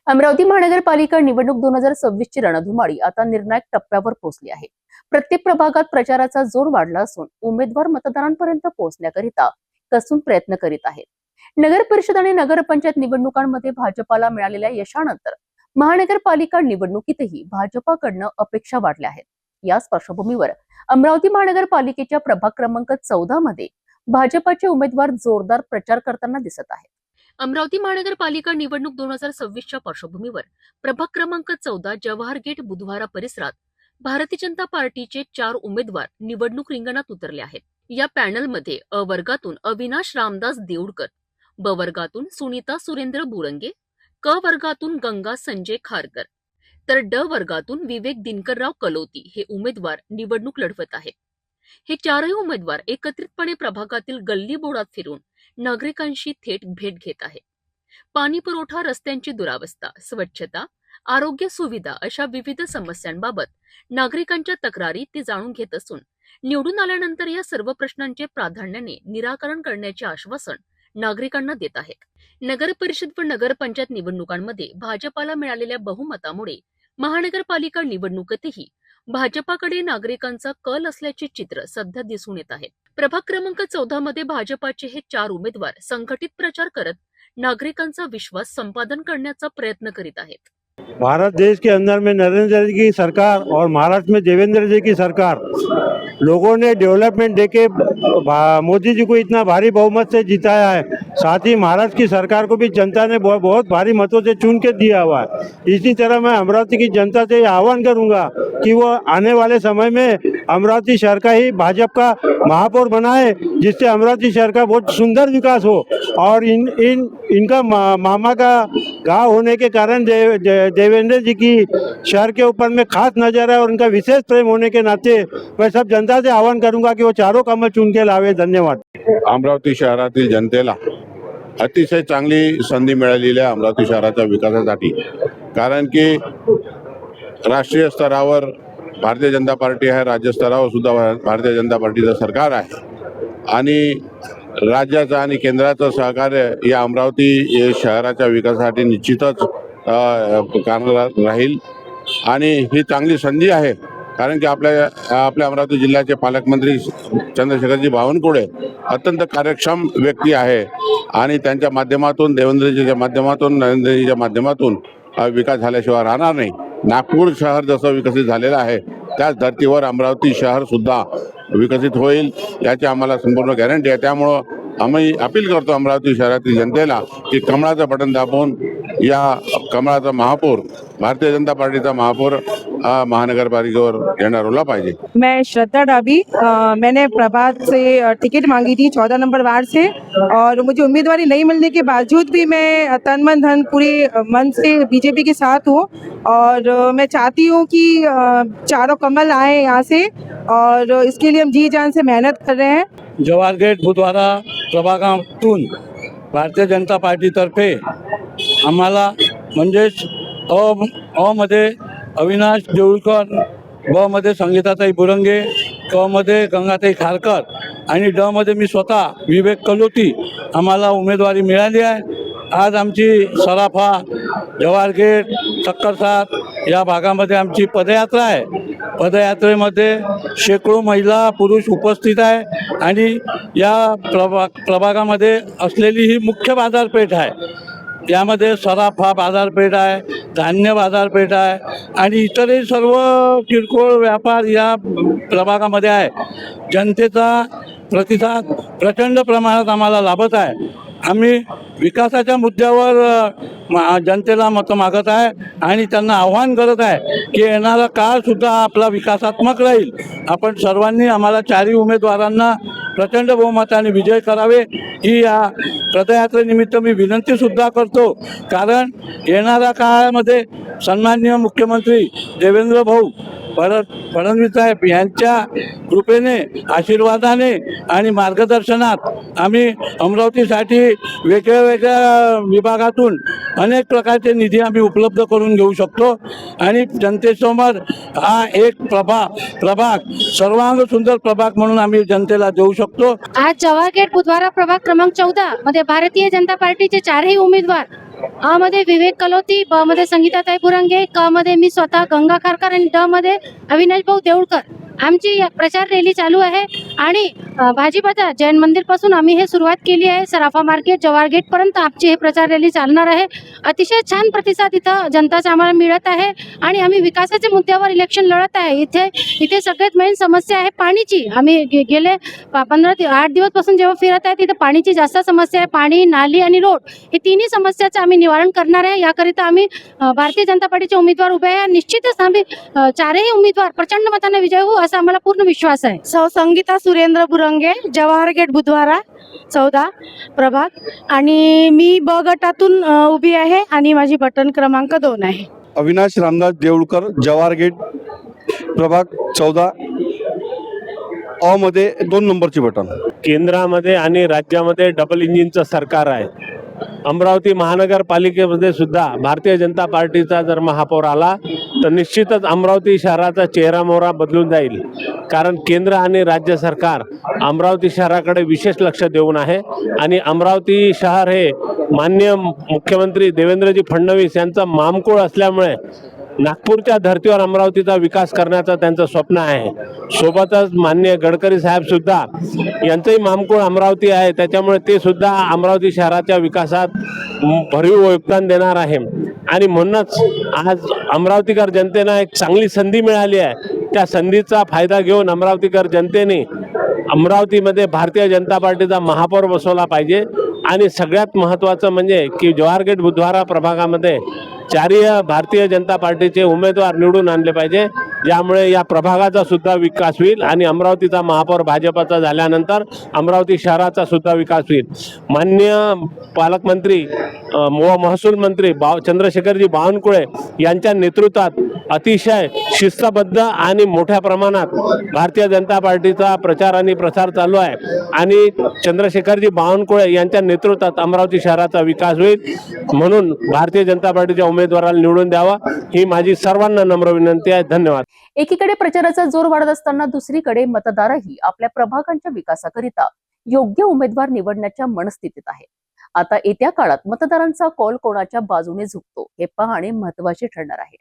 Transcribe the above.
अमरावती महानगरपालिका निवडणूक 2026 ची रणधुमाळी आता निर्णायक टप्प्यावर पोहोचली आहे। प्रत्येक प्रभागात प्रचाराचा जोर वाढला असून उमेदवार मतदारांपर्यंत पोहोचण्याकरिता कसून प्रयत्न करीत आहेत। नगर परिषद आणि नगरपंचायत निवडणुकांमध्ये भाजपाला मिळालेल्या यशानंतर महानगरपालिका निवडणुकीतही भाजपाकडनं अपेक्षा वाढल्या आहेत। याच पार्श्वभूमीवर अमरावती महानगरपालिकेच्या प्रभाग क्रमांक 14 मध्ये भाजपाचे उमेदवार जोरदार प्रचार करताना दिसत आहेत। अमरावती महानगरपालिका निवडणूक 2026च्या पार्श्वभूमीवर प्रभाग क्रमांक 14 जवाहर गेट बुधवारा परिसरात भारतीय जनता पार्टीचे 4 उमेदवार निवडणूक रिंगणात उतरले आहेत। या पॅनलमध्ये अ वर्गातून अविनाश रामदास देऊडकर, ब वर्गातून सुनीता सुरेंद्र बुरंगे, क वर्गातून गंगा संजय खारकर, तर ड वर्गातून विवेक दिनकरराव कलोती हे उमेदवार निवडणूक लढवत आहेत। हे चारही उमेदवार एकत्रितपणे प्रभागातील गल्ली बोळात फिरून नागरिकांशी थेट भेट घेत आहेत। पाणी पुरवठा, रस्त्यांची दुरावस्था, स्वच्छता, आरोग्य सुविधा अशा विविध समस्यांबाबत नागरिकांच्या तक्रारी ते जाणून घेत असून निवडून आल्यानंतर या सर्व प्रश्नांचे प्राधान्याने निराकरण करण्याचे आश्वासन नागरिकांना देत आहेत। नगर परिषद व नगरपंचायत निवडणुकांमध्ये भाजपाला मिळालेल्या बहुमतामुळे महानगरपालिका निवडणुकीतही भाजपाकडे नागरिकांचा कल असल्याचे चित्र सध्या दिसून येत आहे। प्रभाग क्रमांक 14 मध्ये भाजपाचे हे 4 उमेदवार संघटित प्रचार करत नागरिकांचा विश्वास संपादन करण्याचा प्रयत्न करीत आहेत। भारत देश के अंदर में नरेंद्र जी की सरकार और महाराष्ट्र में देवेंद्र जी की सरकार, लोगों ने डेवलपमेंट देके मोदी जी को इतना भारी बहुमत से जिताया है। साथ ही महाराष्ट्र की सरकार को भी जनता ने बहुत भारी मतों से चुन के दिया हुआ है। इसी तरह मैं अमरावती की जनता से आह्वान करूंगा कि वो आने वाले समय में अमरावती शहर का ही भाजपा का महापौर बनाए, जिससे अमरावती शहर का बहुत सुंदर विकास हो। और इनका मामा का गांव होने के कारण देवेंद्र जी की शहर के ऊपर में खास नजर है और उनका विशेष प्रेम होने के नाते मैं सब जनता से आह्वान करूंगा कि वो चारों कामं चुन के लावे। धन्यवाद। अमरावती शहरातील जनतेला अतिशय चांगली संधी मिळालेली आहे अमरावती शहराच्या विकासासाठी। कारण की राष्ट्रीय स्तरावर भारतीय जनता पार्टी आहे, राज्य स्तरावर सुद्धा भारतीय जनता पार्टीचं सरकार आहे आणि राज्याचं आणि केंद्राचं सहकार्य या अमरावती शहराच्या विकासासाठी निश्चितच कारणीभूत राहील। आणि ही चांगली संधी आहे कारण की आपल्या अमरावती जिल्ह्याचे पालकमंत्री चंद्रशेखरजी बावनकुळे अत्यंत कार्यक्षम व्यक्ती आहे आणि त्यांच्या माध्यमातून, देवेंद्रजीच्या माध्यमातून, नरेंद्रजीच्या माध्यमातून विकास झाल्याशिवाय राहणार नाही। नागपूर शहर जसं विकसित झालेलं आहे त्याच धर्तीवर अमरावती शहर सुद्धा विकसित होईल याची आम्हाला संपूर्ण गॅरंटी आहे। त्यामुळं आम्ही अपील करतो अमरावती शहरातील जनतेला की कमळाचं बटन दाबून या कमळाचा महापौर, भारतीय जनता पार्टीचा महापौर महानगरपालिकेवर येणारला पाहिजे। मैं श्रद्धा डाबी, मैंने प्रभात से टिकट मांगी थी 14 नंबर वार्ड से, और मुझे उम्मीदवारी नहीं मिलने के बावजूद भी मैं तन मन धन पूरे मन से बीजेपी के साथ हूँ। और मैं चाहती हूँ कि चारों कमल आए यहाँ से, और इसके लिए हम जी जान से मेहनत कर रहे हैं। जवाहर गेट बुधवारा प्रभागातून भारतीय जनता पार्टीतर्फे आम्हाला म्हणजेच अ मध्ये अविनाश देऊळकर, ब मध्ये संगीताताई बुरंगे, क मध्ये गंगाताई खारकर आणि ड मध्ये मी स्वतः विवेक कलोती आम्हाला उमेदवारी मिळाली आहे। आज आमची सराफा, जवाहर गेट, सक्करसाद या भागामध्ये आमची पदयात्रा आहे। पदयात्रेमध्ये शेकडो महिला पुरुष उपस्थित आहे आणि या प्रभागामध्ये असलेली ही मुख्य बाजारपेठ आहे। यामध्ये सराफा बाजारपेठ आहे, धान्य बाजारपेठ आहे आणि इतरही सर्व किरकोळ व्यापार या प्रभागामध्ये आहे। जनतेचा प्रतिसाद प्रचंड प्रमाणात आम्हाला लाभत आहे। आम्ही विकासाच्या मुद्द्यावर जनतेला मतं मागत आहे आणि त्यांना आव्हान करत आहे की येणारा काळसुद्धा आपला विकासात्मक राहील। आपण सर्वांनी आम्हाला 4ही उमेदवारांना प्रचंड बहुमताने विजय करावे ही या पदयात्रेनिमित्त मी विनंतीसुद्धा करतो। कारण येणाऱ्या काळामध्ये सन्माननीय मुख्यमंत्री देवेंद्र भाऊ फडणवीस साहेब यांच्या कृपेने, आशीर्वादाने आणि मार्गदर्शनात आम्ही अमरावतीसाठी वेगळ्या विभागातून अनेक प्रकारचे निधी आम्ही उपलब्ध करून घेऊ शकतो आणि जनतेसमोर हा एक प्रभाग सर्वांग सुंदर प्रभाग म्हणून आम्ही जनतेला देऊ शकतो। आज जवाहर गेट बुधवारा प्रभाग क्रमांक 14 मध्ये भारतीय जनता पार्टीचे 4ही उमेदवार अ मध्ये विवेक कलोती, ब मध्ये संगीताताई बुरंगे, क मध्ये मी स्वतः गंगा खारकर आणि ड मध्ये अविनाश भाऊ देऊळकर आमची प्रचार रॅली चालू आहे. आणि भाजी बाजार जैन मंदिर पासून आम्ही हे सुरुवात केली आहे. सराफा मार्केट, जवाहर गेट पर्यंत आमची हे प्रचार रॅली चालणार आहे. अतिशय छान प्रतिसाद इथं जनताचा आम्हाला मिळत आहे आणि आम्ही विकासाच्या मुद्द्यावर इलेक्शन लढत आहे. इथे सगळ्यात मेन समस्या आहे पाणीची. आम्ही गेले 15 ते 8 दिवस पासून जेव्हा फिरत आहे तिथे पाणीची जास्त समस्या आहे. पाणी, नाली आणि रोड हे तिन्ही समस्याचं आम्ही निवारण करणार आहे. याकरिता आम्ही भारतीय जनता पार्टीचे उमेदवार उभे आहे. निश्चितच आम्ही चारही उमेदवार प्रचंड मताने विजयी होऊ असा आम्हाला पूर्ण विश्वास आहे. संगीता सुरेंद्र बुरंगे, जवाहर गेट बुधवारा 14 प्रभाग आणि मी ब गटातून उभी आहे आणि माझी बटन क्रमांक 2 आहे. अविनाश रामदास देऊळकर, जवाहर गेट प्रभाग 14 अ मध्ये 2 नंबरची बटन. केंद्रामध्ये आणि राज्यामध्ये डबल इंजिनचं सरकार आहे. अमरावती महानगरपालिकेमध्ये सुद्धा भारतीय जनता पार्टीचा जर महापौर आला तर निश्चितच अमरावती शहराचा चेहरा मोहरा बदलून जाईल. कारण केंद्र आणि राज्य सरकार अमरावती शहराकडे विशेष लक्ष देऊन आहे आणि अमरावती शहर हे माननीय मुख्यमंत्री देवेंद्रजी फडणवीस यांचा मामकुळ असल्यामुळे नागपूरच्या धर्तीवर अमरावतीचा विकास करण्याचं त्यांचं स्वप्न आहे. सोबतच माननीय गडकरी साहेब सुद्धा यांचंही मामकुळ अमरावती आहे. त्याच्यामुळे ते सुद्धा अमरावती शहराच्या विकासात भरीव योगदान देणार आहे आणि म्हणूनच आज अमरावतीकर जनतेला एक चांगली संधी मिळाली आहे. त्या संधीचा फायदा घेऊन अमरावतीकर जनतेने अमरावतीमध्ये भारतीय जनता पार्टीचा महापौर बसवला पाहिजे. आणि सगळ्यात महत्त्वाचं म्हणजे की जवाहर गेट बुधवारा प्रभागामध्ये चारही भारतीय जनता पार्टीचे उमेदवार निवडून आणले पाहिजे, ज्यामुळे या प्रभागाचा सुद्धा विकास होईल आणि अमरावतीचा महापौर भाजपचा झाल्यानंतर अमरावती शहराचा सुद्धा विकास होईल. माननीय पालकमंत्री व महसूल मंत्री चंद्रशेखरजी बावनकुळे यांच्या नेतृत्वात अतिशय शिस्तबद्ध आणि मोठ्या प्रमाणात भारतीय जनता पार्टीचा प्रचार आणि प्रसार चालू आहे आणि चंद्रशेखरजी बावनकुळे यांच्या नेतृत्वात अमरावती शहराचा विकास होईल. म्हणून भारतीय जनता पार्टीच्या उमेदवाराला निवडून द्यावा ही माझी सर्वांना नम्र विनंती आहे. धन्यवाद. एकीकडे प्रचाराचा जोर वाढत असताना दुसरीकडे मतदारही आपल्या प्रभागांच्या विकासाकरिता योग्य उमेदवार निवडण्याच्या मनस्थितीत आहे. आता येत्या काळात मतदारांचा कौल कोणाच्या बाजूने झुकतो हे पाहणे महत्त्वाचे ठरणार आहे.